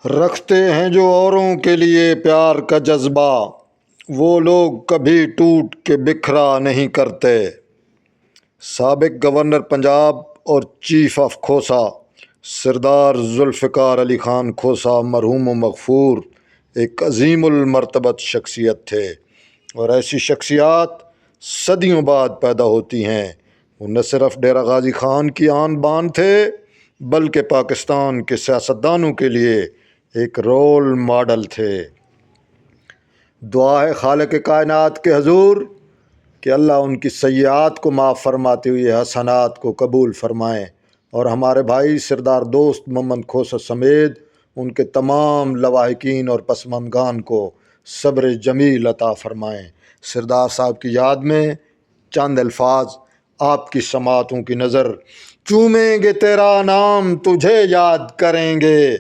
رکھتے ہیں جو اوروں کے لیے پیار کا جذبہ، وہ لوگ کبھی ٹوٹ کے بکھرا نہیں کرتے۔ سابق گورنر پنجاب اور چیف آف کھوسا سردار ذوالفقار علی خان کھوسا مرحوم و مغفور ایک عظیم المرتبت شخصیت تھے، اور ایسی شخصیات صدیوں بعد پیدا ہوتی ہیں۔ وہ نہ صرف ڈیرہ غازی خان کی آن بان تھے، بلکہ پاکستان کے سیاستدانوں کے لیے ایک رول ماڈل تھے۔ دعا ہے خالق کائنات کے حضور کہ اللہ ان کی سیئات کو معاف فرماتے ہوئے حسنات کو قبول فرمائیں، اور ہمارے بھائی سردار دوست محمد کھوسا سمیت ان کے تمام لواحقین اور پسماندگان کو صبر جمیل عطا فرمائیں۔ سردار صاحب کی یاد میں چند الفاظ آپ کی سماعتوں کی نظر۔ چومیں گے تیرا نام تجھے یاد کریں گے،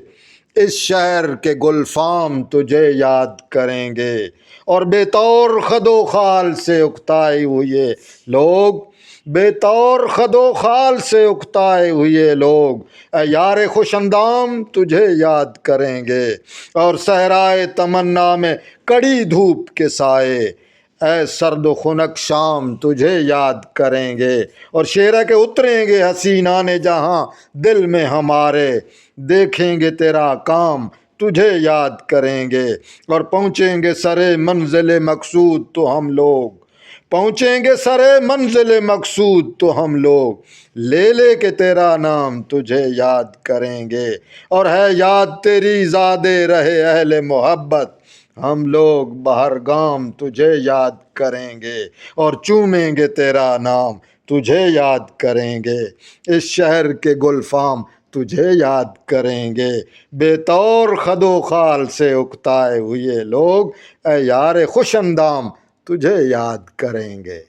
اس شہر کے گلفام تجھے یاد کریں گے، اور بے طور خد و خال سے اکتائے ہوئے لوگ، بے طور خد و خال سے اکتائے ہوئے لوگ، اے یار خوش اندام تجھے یاد کریں گے، اور صحرائے تمنا میں کڑی دھوپ کے سائے، اے سرد و خنک شام تجھے یاد کریں گے، اور شیرہ کے اتریں گے حسینان جہاں دل میں ہمارے، دیکھیں گے تیرا کام تجھے یاد کریں گے، اور پہنچیں گے سرے منزل مقصود تو ہم لوگ، پہنچیں گے سرے منزل مقصود تو ہم لوگ، لے لے کے تیرا نام تجھے یاد کریں گے، اور ہے یاد تیری زاد رہے اہل محبت، ہم لوگ بہر گام تجھے یاد کریں گے، اور چومیں گے تیرا نام تجھے یاد کریں گے، اس شہر کے گلفام تجھے یاد کریں گے، بے طور خد و خال سے اکتائے ہوئے لوگ، اے یار خوش اندام تجھے یاد کریں گے۔